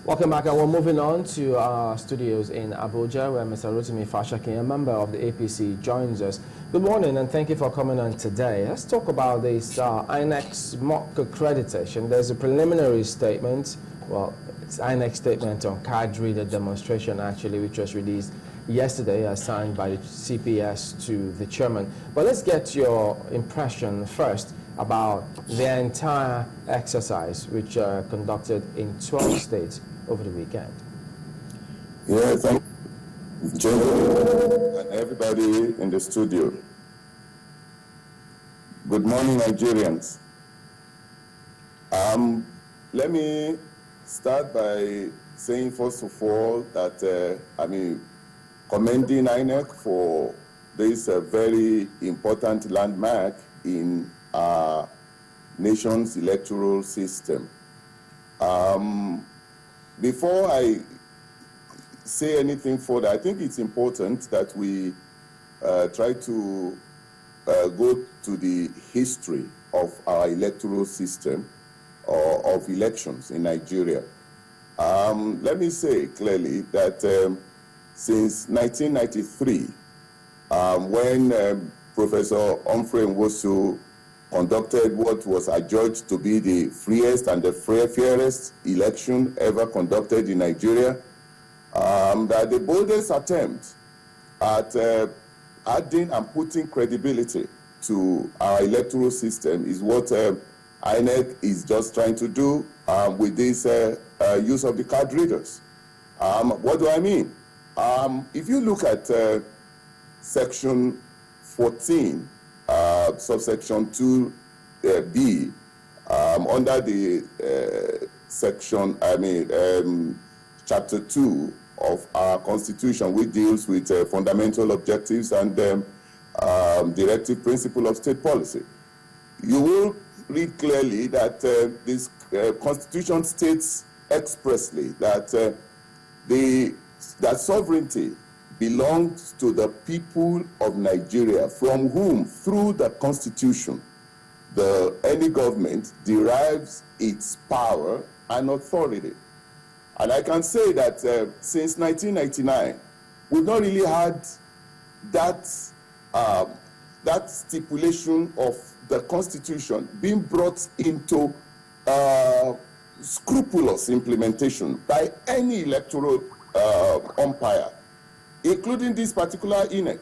Welcome back, and we're moving on to our studios in Abuja, where Mr. Rotimi Fashakin, a member of the APC, joins us. Good morning, and thank you for coming on today. Let's talk about this INEC's mock accreditation. There's a preliminary statement, well, it's INEC statement on card reader demonstration, actually, which was released yesterday, signed by the CPS to the chairman. But let's get your impression first about the entire exercise, which conducted in 12 states over the weekend. Yeah, thank you, Joe, and everybody in the studio. Good morning, Nigerians. Let me start by saying, first of all, that commending INEC for this very important landmark in our nation's electoral system. Before I say anything further, I think it's important that we try to go to the history of our electoral system or of elections in Nigeria. Let me say clearly that since 1993, when Professor Humphrey Nwosu conducted what was adjudged to be the freest and the fairest election ever conducted in Nigeria, that the boldest attempt at adding and putting credibility to our electoral system is what INEC is just trying to do with this use of the card readers. What do I mean? If you look at Section 14, subsection 2B, under the chapter 2 of our Constitution, which deals with fundamental objectives and directive principle of state policy. You will read clearly that this Constitution states expressly that that sovereignty belongs to the people of Nigeria, from whom, through the Constitution, any government derives its power and authority. And I can say that since 1999, we've not really had that stipulation of the Constitution being brought into scrupulous implementation by any electoral umpire, including this particular INEC.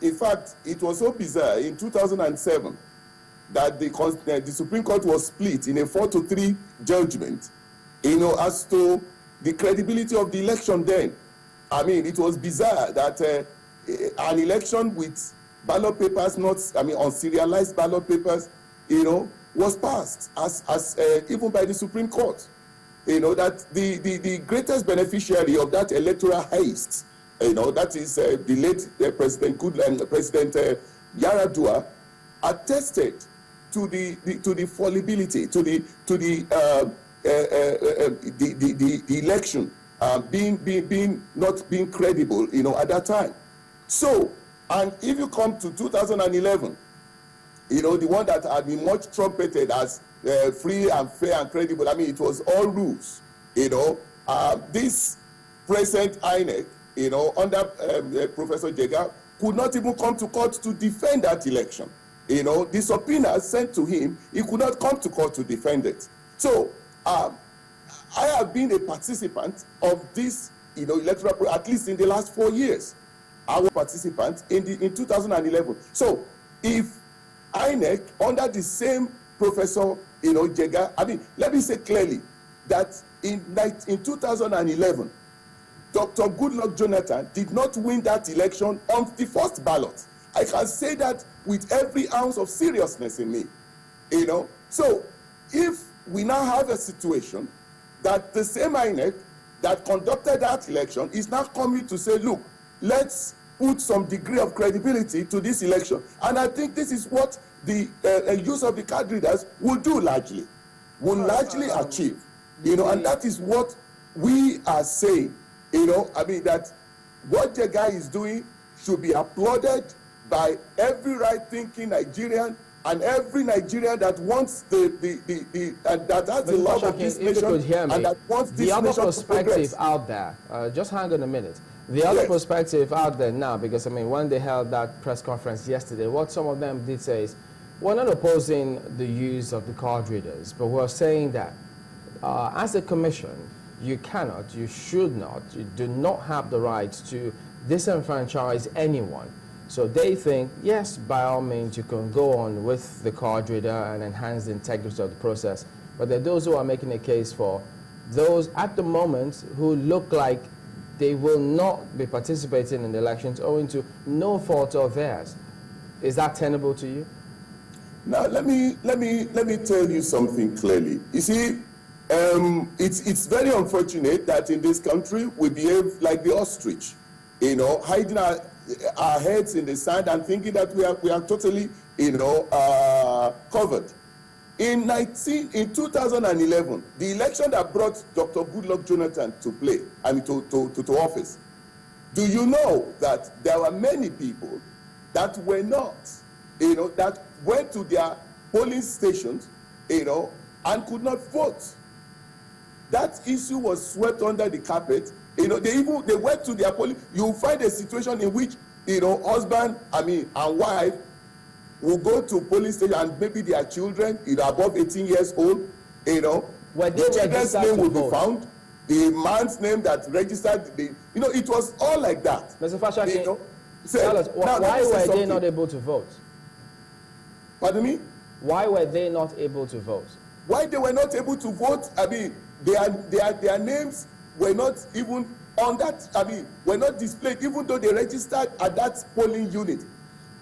In fact, it was so bizarre in 2007 that the Supreme Court was split in a 4-3 judgment, as to the credibility of the election then. I mean, it was bizarre that an election with ballot papers, unserialized ballot papers, was passed as even by the Supreme Court. That the greatest beneficiary of that electoral haste, that is the late President Yaradua, attested to the fallibility, to the election not being credible, at that time. So, and if you come to 2011, the one that had been much trumpeted as free and fair and credible, it was all rules. This present INEC, under Professor Jega, could not even come to court to defend that election. The subpoena sent to him, he could not come to court to defend it. So, I have been a participant of this, electoral, at least in the last 4 years. I was a participant in 2011. So, if INEC, under the same Professor, Jega, let me say clearly that in 2011, Dr. Goodluck Jonathan did not win that election on the first ballot. I can say that with every ounce of seriousness in me, So, if we now have a situation that the same INEC that conducted that election is now coming to say, look, let's put some degree of credibility to this election. And I think this is what the use of the card readers will do largely, achieve, and that is what we are saying, that what the guy is doing should be applauded by every right-thinking Nigerian and every Nigerian that wants that has the love of this If you nation could hear me, and that wants this the other nation to perspective progress. out there, just hang on a minute. The other Yes. perspective out there now, because I mean, when they held that press conference yesterday, what some of them did say is, we're not opposing the use of the card readers, but we're saying that as a commission, you cannot, you should not, you do not have the right to disenfranchise anyone. So they think, yes, by all means, you can go on with the card reader and enhance the integrity of the process. But there are those who are making a case for those at the moment who look like they will not be participating in the elections owing to no fault of theirs. Is that tenable to you? Now, let me tell you something clearly. You see, it's very unfortunate that in this country we behave like the ostrich, you know, hiding our heads in the sand and thinking that we are totally, you know, covered. In 2011, the election that brought Dr. Goodluck Jonathan to office, do you know that there were many people that were not, you know, that went to their polling stations, you know, and could not vote? That issue was swept under the carpet. You know, they went to their polling. You find a situation in which, you know, husband, and wife will go to polling station and maybe their children, you know, above 18 years old, you know, the children's name will be found, the man's name that registered, you know, it was all like that. Mr. Fashakin, you know, tell us, why were they not able to vote? Pardon me? Why were they not able to vote? Why they were not able to vote? I mean, their names were not even on that, were not displayed, even though they registered at that polling unit.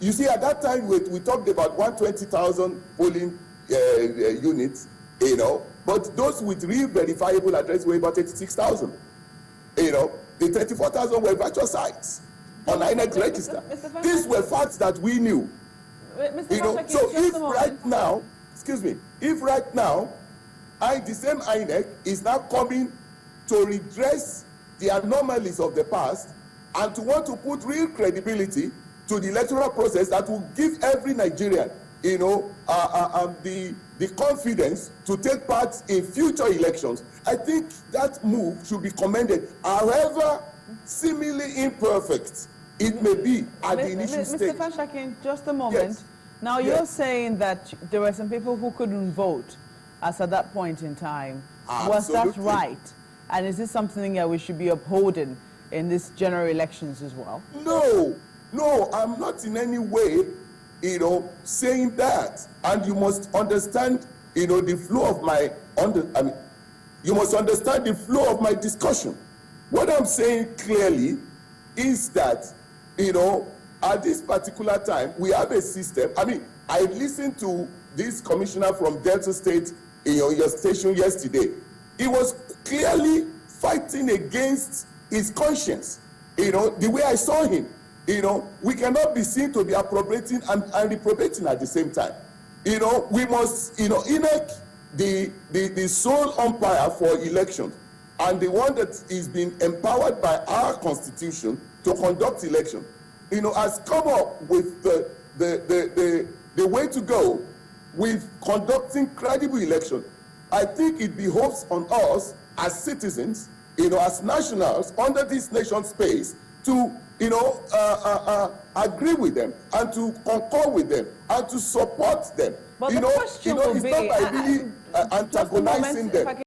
You see, at that time, we talked about 120,000 polling units, you know, but those with real verifiable address were about 86,000. You know, the 34,000 were virtual sites on INEC register. These were facts that we knew. Mr. You know, Fashakin, so just if a moment. right now, excuse me, if right now, the same INEC is now coming to redress the anomalies of the past and to want to put real credibility to the electoral process that will give every Nigerian, you know, the confidence to take part in future elections, I think that move should be commended. However seemingly imperfect it may be at the initial stage. Mr. Fashakin, just a moment. Yes. Now, you're saying that there were some people who couldn't vote as at that point in time. Was that Absolutely. right? And is this something that we should be upholding in this general elections as well? No, I'm not in any way, you know, saying that. And you must understand, you know, the flow of my, you must understand the flow of my discussion. What I'm saying clearly is that, you know, at this particular time, we have a system. I listened to this commissioner from Delta State in your station yesterday. He was clearly fighting against his conscience. You know, the way I saw him, you know, we cannot be seen to be appropriating and reprobating at the same time. You know, we must, you know, elect the sole umpire for elections and the one that is being empowered by our constitution to conduct election, you know, has come up with the way to go with conducting credible election. I think it behoves on us as citizens, you know, as nationals under this nation space to, you know, agree with them and to concur with them and to support them. But you the know, question it's will be, not by really antagonizing them.